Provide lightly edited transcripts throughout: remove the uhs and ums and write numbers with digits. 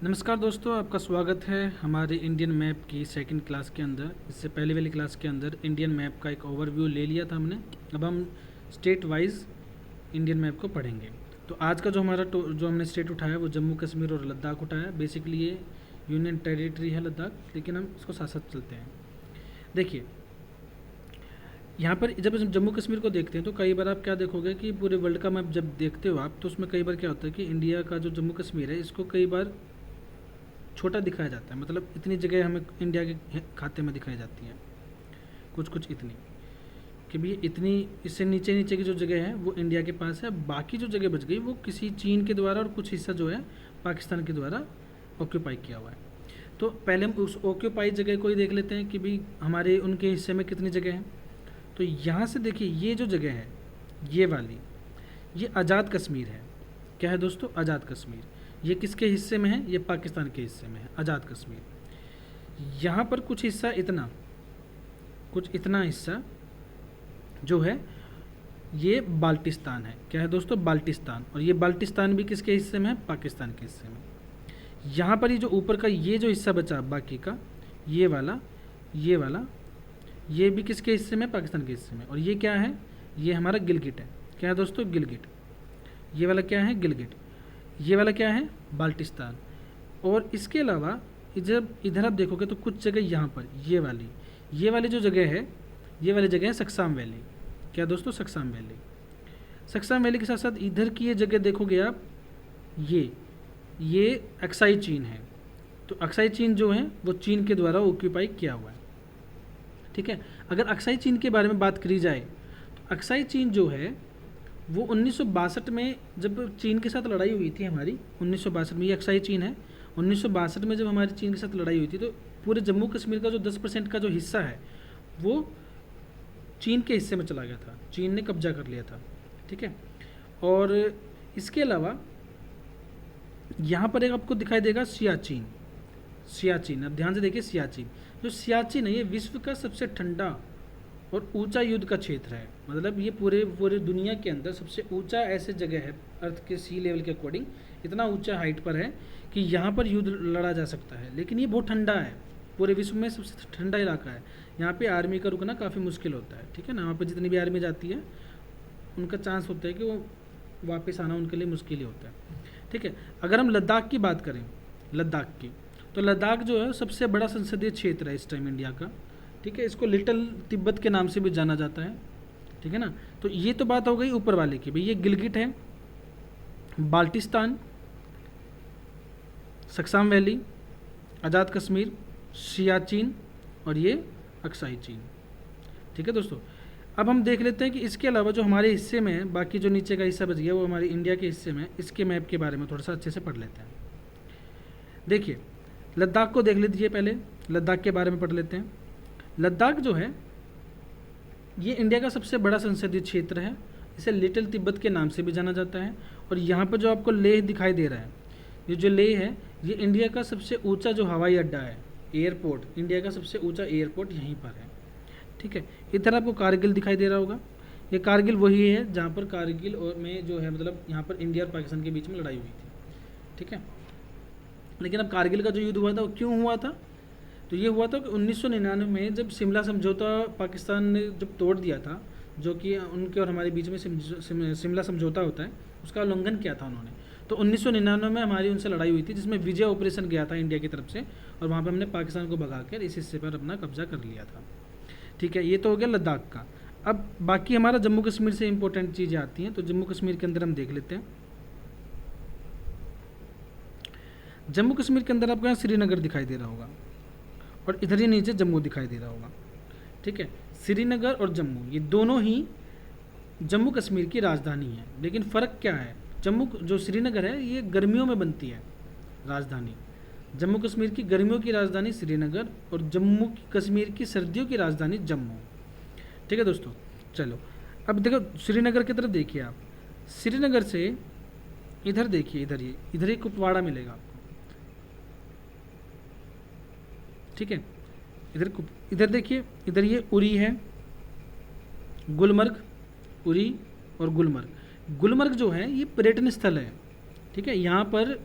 नमस्कार दोस्तों, आपका स्वागत है हमारे इंडियन मैप की सेकंड क्लास के अंदर। इससे पहले वाली क्लास के अंदर इंडियन मैप का एक ओवरव्यू ले लिया था हमने। अब हम स्टेट वाइज इंडियन मैप को पढ़ेंगे। तो आज का जो जो हमने स्टेट उठाया है वो जम्मू कश्मीर और लद्दाख उठाया। बेसिकली ये यूनियन टेरिटरी है लद्दाख, लेकिन हम इसको साथ साथ चलते हैं। देखिए, यहाँ पर जब हम जम्मू कश्मीर को देखते हैं तो कई बार आप क्या देखोगे कि पूरे वर्ल्ड का मैप जब देखते हो आप, तो उसमें कई बार क्या होता है कि इंडिया का जो जम्मू कश्मीर है इसको कई बार छोटा दिखाया जाता है। मतलब इतनी जगह हमें इंडिया के खाते में दिखाई जाती है, कुछ कुछ इतनी कि भाई इतनी, इससे नीचे नीचे की जो जगह है वो इंडिया के पास है। बाकी जो जगह बच गई वो किसी चीन के द्वारा और कुछ हिस्सा जो है पाकिस्तान के द्वारा ऑक्यूपाई किया हुआ है। तो पहले हम उस ऑक्यूपाई जगह को ही देख लेते हैं कि भाई हमारे उनके हिस्से में कितनी जगह है। तो यहाँ से देखिए, ये जो जगह है ये वाली, ये आज़ाद कश्मीर है। क्या है दोस्तों? आज़ाद कश्मीर। ये किसके हिस्से में है? ये पाकिस्तान के हिस्से में है आज़ाद कश्मीर। यहाँ पर कुछ हिस्सा इतना, कुछ इतना हिस्सा जो है ये बाल्टिस्तान है। क्या है दोस्तों? बाल्टिस्तान। और ये बाल्टिस्तान भी किसके हिस्से में है? पाकिस्तान के हिस्से में। यहाँ पर ये जो ऊपर का ये जो हिस्सा बचा बाकी का, ये वाला, ये वाला, ये भी किसके हिस्से में? पाकिस्तान के हिस्से में। और ये क्या है? ये हमारा गिलगिट है। क्या है दोस्तों? गिलगिट। ये वाला क्या है? गिलगिट। ये वाला क्या है? बाल्टिस्तान। और इसके अलावा जब इधर आप देखोगे तो कुछ जगह यहाँ पर ये वाली जो जगह है, ये वाली जगह है सक्साम वैली। क्या दोस्तों? सक्साम वैली। सक्साम वैली के साथ साथ इधर की ये जगह देखोगे आप, ये अक्साई चीन है। तो अक्साई चीन जो है वो चीन के द्वारा ऑक्यूपाई किया हुआ है। ठीक है। अगर अक्साई चीन के बारे में बात करी जाए तो अक्साई चीन जो है वो 1962 में जब चीन के साथ लड़ाई हुई थी हमारी, 1962 में, ये अक्साई चीन है। 1962 में जब हमारी चीन के साथ लड़ाई हुई थी तो पूरे जम्मू कश्मीर का जो 10% का जो हिस्सा है वो चीन के हिस्से में चला गया था। चीन ने कब्जा कर लिया था। ठीक है। और इसके अलावा यहाँ पर एक आपको दिखाई देगा सियाचिन। सियाचिन, अब ध्यान से देखिए, सियाचिन। जो सियाचिन है ये विश्व का सबसे ठंडा और ऊंचा युद्ध का क्षेत्र है। मतलब ये पूरे पूरे दुनिया के अंदर सबसे ऊंचा ऐसे जगह है, अर्थ के सी लेवल के अकॉर्डिंग इतना ऊंचा हाइट पर है कि यहाँ पर युद्ध लड़ा जा सकता है। लेकिन ये बहुत ठंडा है, पूरे विश्व में सबसे ठंडा इलाका है। यहाँ पे आर्मी का रुकना काफ़ी मुश्किल होता है। ठीक है ना। वहाँ पर जितनी भी आर्मी जाती है उनका चांस होता है कि वो वापस आना उनके लिए मुश्किल ही होता है। ठीक है। अगर हम लद्दाख की बात करें, लद्दाख की, तो लद्दाख जो है सबसे बड़ा संसदीय क्षेत्र है इस टाइम इंडिया का। ठीक है। इसको लिटिल तिब्बत के नाम से भी जाना जाता है। ठीक है ना। तो ये तो बात हो गई ऊपर वाले की, भाई ये गिलगिट है, बाल्टिस्तान, सक्साम वैली, आज़ाद कश्मीर, सियाचिन और ये अक्साई चीन। ठीक है दोस्तों। अब हम देख लेते हैं कि इसके अलावा जो हमारे हिस्से में है, बाकी जो नीचे का हिस्सा बच गया वो हमारे इंडिया के हिस्से में, इसके मैप के बारे में थोड़ा सा अच्छे से पढ़ लेते हैं। देखिए, लद्दाख को देख लीजिए, पहले लद्दाख के बारे में पढ़ लेते हैं। लद्दाख जो है ये इंडिया का सबसे बड़ा संसदीय क्षेत्र है। इसे लिटिल तिब्बत के नाम से भी जाना जाता है। और यहाँ पर जो आपको लेह दिखाई दे रहा है, ये जो लेह है ये इंडिया का सबसे ऊंचा जो हवाई अड्डा है, एयरपोर्ट, इंडिया का सबसे ऊंचा एयरपोर्ट यहीं पर है। ठीक है। इधर आपको कारगिल दिखाई दे रहा होगा। ये कारगिल वही है जहाँ पर कारगिल और में जो है, मतलब यहाँ पर इंडिया और पाकिस्तान के बीच में लड़ाई हुई थी। ठीक है। लेकिन अब कारगिल का जो युद्ध हुआ था वो क्यों हुआ था? तो ये हुआ था कि 1999 में जब शिमला समझौता पाकिस्तान ने जब तोड़ दिया था, जो कि उनके और हमारे बीच में शिमला समझौता होता है, उसका उल्लंघन किया था उन्होंने। तो 1999 में हमारी उनसे लड़ाई हुई थी जिसमें विजय ऑपरेशन गया था इंडिया की तरफ से, और वहाँ पर हमने पाकिस्तान को भगाकर इस हिस्से पर अपना कब्जा कर लिया था। ठीक है। ये तो हो गया लद्दाख का। अब बाकी हमारा जम्मू कश्मीर से इंपॉर्टेंट चीज़ें आती हैं। तो जम्मू कश्मीर के अंदर हम देख लेते हैं। जम्मू कश्मीर के अंदर आपको यहाँ श्रीनगर दिखाई दे रहा होगा और इधर ही नीचे जम्मू दिखाई दे रहा होगा। ठीक है। श्रीनगर और जम्मू ये दोनों ही जम्मू कश्मीर की राजधानी है। लेकिन फ़र्क क्या है? जम्मू जो श्रीनगर है ये गर्मियों में बनती है राजधानी। जम्मू कश्मीर की गर्मियों की राजधानी श्रीनगर और जम्मू कश्मीर की सर्दियों की राजधानी जम्मू। ठीक है दोस्तों। चलो अब देखो, श्रीनगर की तरफ देखिए आप। श्रीनगर से इधर देखिए, इधर ही कुपवाड़ा मिलेगा आपको। ठीक है। इधर देखिए, इधर ये उरी है, गुलमर्ग, उरी और गुलमर्ग। गुलमर्ग जो है ये पर्यटन स्थल है। ठीक है। यहाँ पर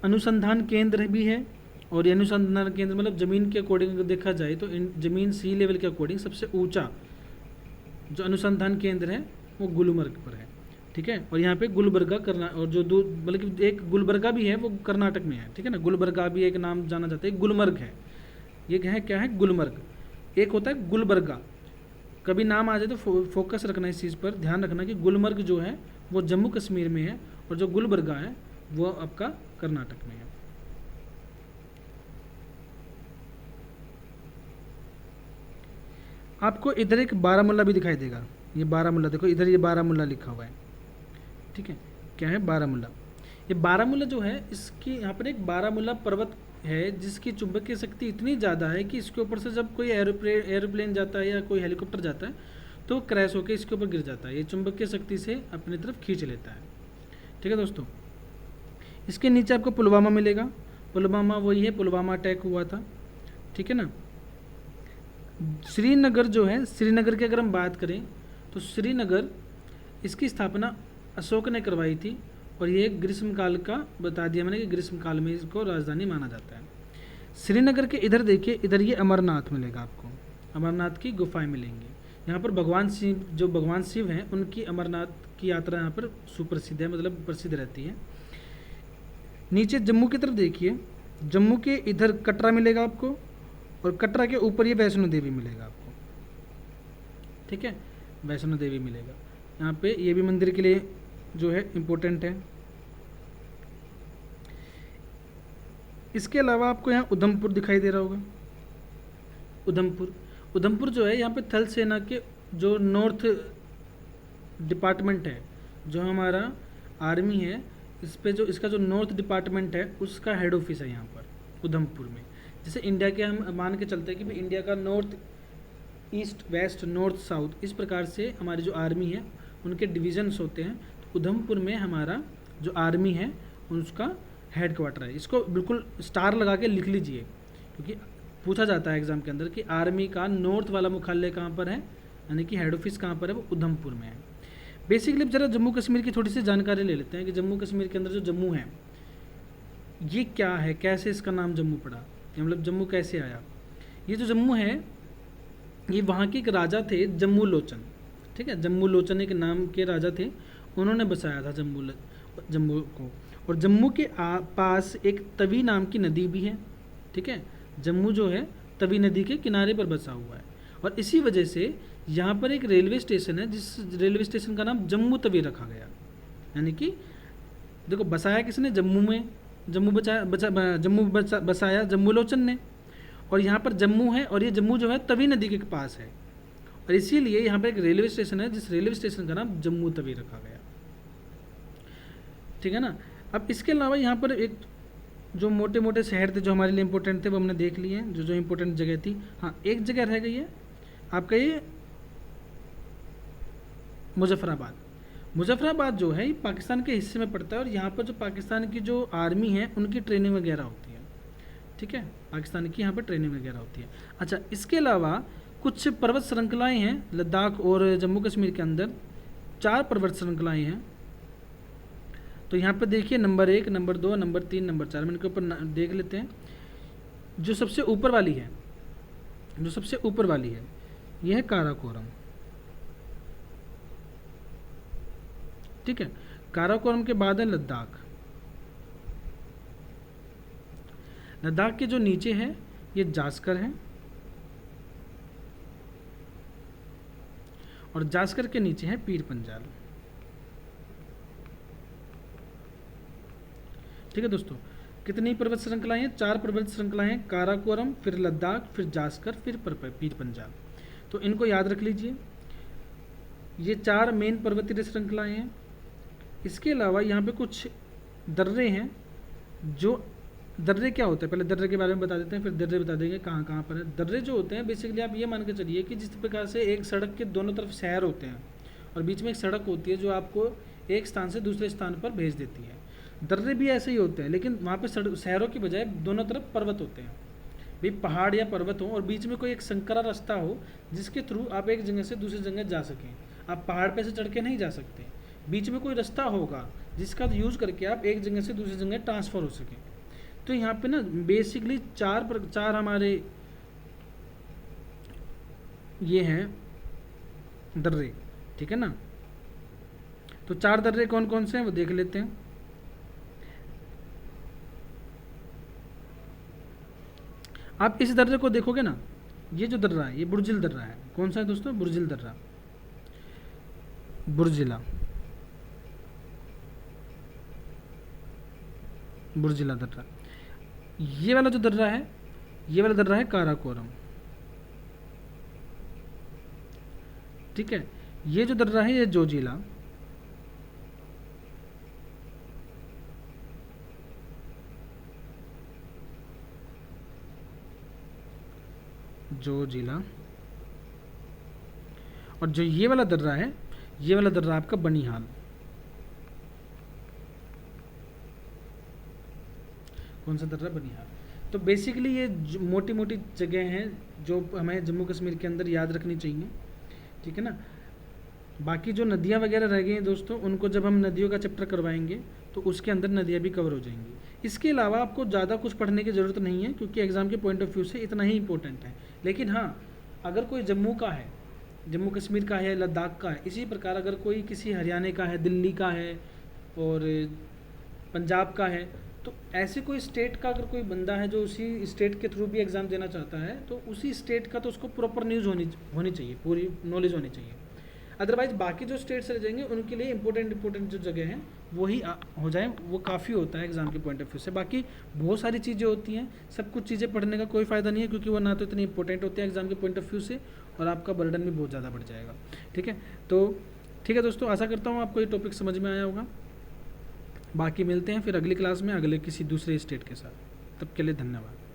अनुसंधान केंद्र भी है, और ये अनुसंधान केंद्र मतलब ज़मीन के अकॉर्डिंग अगर देखा जाए तो ज़मीन सी लेवल के अकॉर्डिंग सबसे ऊंचा जो अनुसंधान केंद्र है वो गुलमर्ग पर है। ठीक है, और यहाँ पे गुलबर्गा करना, और जो दो बल्कि एक गुलबर्गा भी है वो कर्नाटक में है। ठीक है ना, गुलबर्गा भी एक नाम जाना जाता है, गुलमर्ग है, ये है क्या है गुलमर्ग, एक होता है गुलबर्गा। कभी नाम आ जाए तो फोकस रखना इस चीज़ पर, ध्यान रखना कि गुलमर्ग जो है वो जम्मू कश्मीर में है, और जो गुलबर्गा है वो आपका कर्नाटक में है। आपको इधर एक बारामूला भी दिखाई देगा, ये बारामूला देखो, इधर ये बारामूला लिखा हुआ है। ठीक है, क्या है बारामूला, ये बारामूला जो है इसकी यहाँ पर एक बारामूला पर्वत है जिसकी चुंबकीय शक्ति इतनी ज़्यादा है कि इसके ऊपर से जब कोई एरोप्लेन जाता है या कोई हेलीकॉप्टर जाता है तो क्रैश होकर इसके ऊपर गिर जाता है, ये चुंबकीय शक्ति से अपनी तरफ खींच लेता है। ठीक है दोस्तों, इसके नीचे आपको पुलवामा मिलेगा, पुलवामा वही है, पुलवामा अटैक हुआ था। ठीक है ना, श्रीनगर जो है, श्रीनगर की अगर हम बात करें तो श्रीनगर इसकी स्थापना अशोक ने करवाई थी, और ये ग्रीष्मकाल का बता दिया मैंने कि ग्रीष्मकाल में इसको राजधानी माना जाता है। श्रीनगर के इधर देखिए, इधर ये अमरनाथ मिलेगा आपको, अमरनाथ की गुफाएं मिलेंगी। यहाँ पर भगवान शिव, जो भगवान शिव हैं उनकी अमरनाथ की यात्रा यहाँ पर सुप्रसिद्ध है, मतलब प्रसिद्ध रहती है। नीचे जम्मू की तरफ देखिए, जम्मू के इधर कटरा मिलेगा आपको, और कटरा के ऊपर ये वैष्णो देवी मिलेगा आपको। ठीक है, वैष्णो देवी मिलेगा यहाँ पे, ये भी मंदिर के लिए जो है इम्पोर्टेंट है। इसके अलावा आपको यहाँ उधमपुर दिखाई दे रहा होगा, उधमपुर, उधमपुर जो है यहाँ पे थल सेना के जो नॉर्थ डिपार्टमेंट है, जो हमारा आर्मी है, इस पे जो इसका जो नॉर्थ डिपार्टमेंट है उसका हेड ऑफिस है यहाँ पर उधमपुर में। जैसे इंडिया के हम मान के चलते हैं कि भाई इंडिया का north east west north south, इस प्रकार से हमारी जो आर्मी है उनके डिविजन्स होते हैं। तो उधमपुर में हमारा जो आर्मी है उसका हेड क्वार्टर है। इसको बिल्कुल स्टार लगा के लिख लीजिए, क्योंकि पूछा जाता है एग्जाम के अंदर कि आर्मी का नॉर्थ वाला मुख्यालय कहाँ पर है, यानी कि हेड ऑफिस कहाँ पर है, वो उधमपुर में है। बेसिकली जरा जम्मू कश्मीर की थोड़ी सी जानकारी ले लेते हैं कि जम्मू कश्मीर के अंदर जो जम्मू है ये क्या है, कैसे इसका नाम जम्मू पड़ा, मतलब जम्मू कैसे आया। ये जो जम्मू है ये वहाँ के एक राजा थे जम्मू लोचन। ठीक है, जम्मू लोचन एक नाम के राजा थे, उन्होंने बसाया था जम्मू को। और जम्मू के पास एक तवी नाम की नदी भी है। ठीक है, जम्मू जो है तवी नदी के किनारे पर बसा हुआ है, और इसी वजह से यहाँ पर एक रेलवे स्टेशन है जिस रेलवे स्टेशन का नाम जम्मू तवी रखा गया। यानी कि देखो बसाया किसने, जम्मू में, जम्मू बसाया जम्मू लोचन ने, और यहाँ पर जम्मू है, और ये जम्मू जो है तवी नदी के पास है, और इसीलिए यहाँ पर एक रेलवे स्टेशन है जिस रेलवे स्टेशन का नाम जम्मू तवी रखा गया। ठीक है ना। अब इसके अलावा यहाँ पर एक जो मोटे मोटे शहर थे जो हमारे लिए इंपॉर्टेंट थे वो हमने देख लिए हैं, जो इंपॉर्टेंट जगह थी। हाँ, एक जगह रह गई है आपका ये मुजफ्फराबाद। मुजफ्फराबाद जो है ये पाकिस्तान के हिस्से में पड़ता है, और यहाँ पर जो पाकिस्तान की जो आर्मी है उनकी ट्रेनिंग वगैरह होती है। ठीक है, पाकिस्तान की यहाँ पर ट्रेनिंग वगैरह होती है। अच्छा, इसके अलावा कुछ पर्वत श्रृंखलाएँ हैं लद्दाख और जम्मू कश्मीर के अंदर, 4 पर्वत श्रृंखलाएँ हैं। तो यहाँ पर देखिए नंबर 1, नंबर 2, नंबर 3, नंबर 4, हम इनके ऊपर देख लेते हैं। जो सबसे ऊपर वाली है, जो सबसे ऊपर वाली है यह है काराकोरम। ठीक है, काराकोरम के बाद है लद्दाख। लद्दाख के जो नीचे है ये जास्कर है, और जास्कर के नीचे है पीर पंजाल। ठीक है दोस्तों, कितनी पर्वत श्रृंखलाएं हैं? 4 पर्वत श्रृंखलाएं हैं, काराकोरम, फिर लद्दाख, फिर जास्कर, फिर पीर पंजाल। तो इनको याद रख लीजिए, ये 4 मेन पर्वतीय श्रृंखलाएं हैं। इसके अलावा यहाँ पे कुछ दर्रे हैं। जो दर्रे क्या होते हैं, पहले दर्रे के बारे में बता देते हैं, फिर दर्रे बता देंगे कहाँ कहाँ पर है। दर्रे जो होते हैं बेसिकली आप ये मान के चलिए कि जिस प्रकार से एक सड़क के दोनों तरफ शहर होते हैं और बीच में एक सड़क होती है जो आपको एक स्थान से दूसरे स्थान पर भेज देती है, दर्रे भी ऐसे ही होते हैं, लेकिन वहाँ पे शहरों की बजाय दोनों तरफ पर्वत होते हैं। भाई पहाड़ या पर्वत हो और बीच में कोई एक संकरा रास्ता हो जिसके थ्रू आप एक जगह से दूसरी जगह जा सकें। आप पहाड़ पे से चढ़ के नहीं जा सकते, बीच में कोई रास्ता होगा जिसका यूज़ करके आप एक जगह से दूसरी जगह ट्रांसफ़र हो सके। तो यहाँ पे ना बेसिकली चार हमारे ये हैं दर्रे, ठीक है ना। तो 4 दर्रे कौन कौन से हैं वो देख लेते हैं। आप इस दर्रे को देखोगे ना, ये जो दर्रा है ये बुर्जिल दर्रा है। कौन सा है दोस्तों? बुर्जिल दर्रा, बुर्जिला, बुर्जिला दर्रा। ये वाला जो दर्रा है, ये वाला दर्रा है काराकोरम, ठीक है। ये जो दर्रा है ये जोजिला, जोजिला। और जो ये वाला दर्रा है, ये वाला दर्रा आपका बनिहाल। कौन सा दर्रा? बनिहाल। तो बेसिकली ये मोटी मोटी जगह हैं जो हमें जम्मू कश्मीर के अंदर याद रखनी चाहिए, ठीक है ना। बाकी जो नदियाँ वगैरह रह गई हैं दोस्तों, उनको जब हम नदियों का चैप्टर करवाएंगे तो उसके अंदर नदियाँ भी कवर हो जाएंगी। इसके अलावा आपको ज़्यादा कुछ पढ़ने की ज़रूरत नहीं है, क्योंकि एग्ज़ाम के पॉइंट ऑफ व्यू से इतना ही इंपॉर्टेंट है। लेकिन हाँ, अगर कोई जम्मू का है, जम्मू कश्मीर का है, लद्दाख का है, इसी प्रकार अगर कोई किसी हरियाणा का है, दिल्ली का है और पंजाब का है, तो ऐसे कोई स्टेट का अगर कोई बंदा है जो उसी स्टेट के थ्रू भी एग्ज़ाम देना चाहता है, तो उसी स्टेट का तो उसको प्रॉपर न्यूज़ होनी चाहिए, पूरी नॉलेज होनी चाहिए। अदरवाइज बाकी जो स्टेट्स रह जाएंगे उनके लिए इंपॉर्टेंट जो जगह हैं वही हो जाए, वो काफ़ी होता है एग्ज़ाम के पॉइंट ऑफ व्यू से। बाकी बहुत सारी चीज़ें होती हैं, सब कुछ चीज़ें पढ़ने का कोई फ़ायदा नहीं है, क्योंकि वो ना तो इतनी इंपॉर्टेंट होती है एग्ज़ाम के पॉइंट ऑफ व्यू से, और आपका बर्डन भी बहुत ज़्यादा बढ़ जाएगा, ठीक है। तो ठीक है दोस्तों, आशा करता हूँ आपको ये टॉपिक समझ में आया होगा। बाकी मिलते हैं फिर अगली क्लास में अगले किसी दूसरे स्टेट के साथ। तब के लिए धन्यवाद।